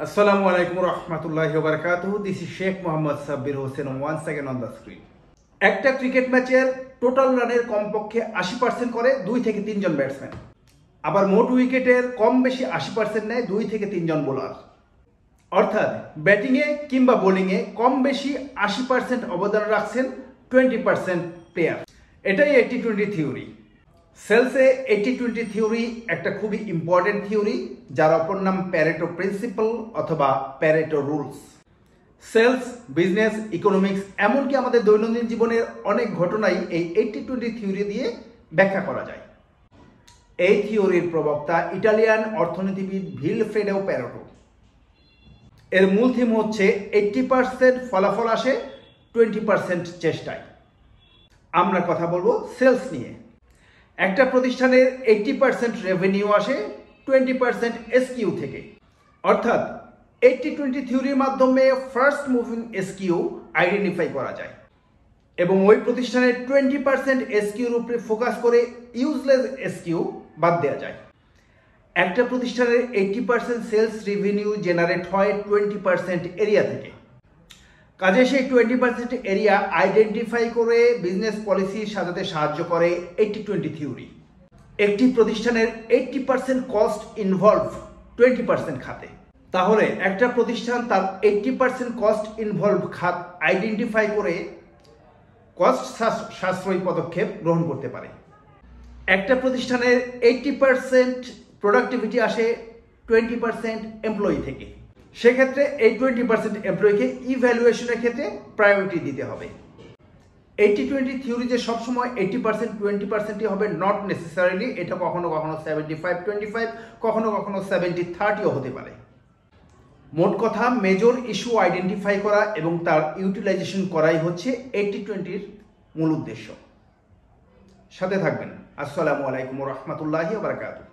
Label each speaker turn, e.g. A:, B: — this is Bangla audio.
A: Assalamu alaikum warahmatullahi wabarakatuh. This is Sheikh Mohammad Sabbir Hossain once again on the screen. একটা ক্রিকেট ম্যাচের টোটাল রানের কমপক্ষে 80% করে 2 থেকে 3 জন ব্যাটসম্যান। আবার মোট উইকেটের কম বেশি 80% নেয় 2 থেকে 3 জন বোলার। অর্থাৎ ব্যাটিংয়ে কিংবা বোলিংয়ে কম বেশি 80% অবদান রাখছেন 20% প্লেয়ার। এটাই 80-20 থিওরি। সেলসে 80-20 থিওরি একটা খুবই ইম্পর্টেন্ট থিওরি, যার অপর নাম প্যারেটো প্রিন্সিপাল অথবা Pareto rules. Sales, business, economics এমনকি আমাদের দৈনন্দিন জীবনের অনেক ঘটনাই এই 80-20 থিওরি দিয়ে ব্যাখ্যা করা যায়। এই থিওরির প্রবক্তা ইটালিয়ান অর্থনীতিবিদ ভিলফ্রেডো প্যারেটো। এর মূল থিম হচ্ছে 80% ফলাফল আসে 20% চেষ্টায়। আমরা কথা বলবো সেলস নিয়ে। একটা প্রতিষ্ঠানের 80% রেভিনিউ আসে 20% এসকিউ থেকে। অর্থাৎ 80-20 থিওরির মাধ্যমে ফার্স্ট মুভিং এসকিউ আইডেন্টিফাই করা যায় এবং ওই প্রতিষ্ঠানের 20% এসকিউর উপরে ফোকাস করে ইউজলেস এসকিউ বাদ দেওয়া যায়। একটা প্রতিষ্ঠানের 80% সেলস রেভিনিউ জেনারেট হয় 20% এরিয়া থেকে। কাজে সেই 20% এরিয়া আইডেন্টিফাই করে বিজনেস পলিসি সাজাতে সাহায্য করে 80-20 থিওরি। একটি প্রতিষ্ঠানের 80% কস্ট ইনভলভ 20% খাতে। তাহলে একটা প্রতিষ্ঠান তার 80% কস্ট ইনভলভ খাত আইডেন্টিফাই করে কস্ট সাশ্রয়ী পদক্ষেপ গ্রহণ করতে পারে। একটা প্রতিষ্ঠানের 80% প্রোডাক্টিভিটি আসে 20% এমপ্লয়ি থেকে। সেক্ষেত্রে এই 20% এমপ্লয়িকে ইভ্যালুয়েশনের ক্ষেত্রে প্রায়োরিটি দিতে হবে। 80-20 থিওরি যে সবসময় 80% 20%ই হবে নট নেসেসারিলি, এটা কখনো কখনো 75-25, কখনো কখনো 70-30ও হতে পারে। মোট কথা, মেজর ইস্যু আইডেন্টিফাই করা এবং তার ইউটিলাইজেশন করাই হচ্ছে 80-20-র মূল উদ্দেশ্য। সাথে থাকবেন। আসসালামু আলাইকুম ওয়া রাহমাতুল্লাহি ওয়া বারাকাতুহু।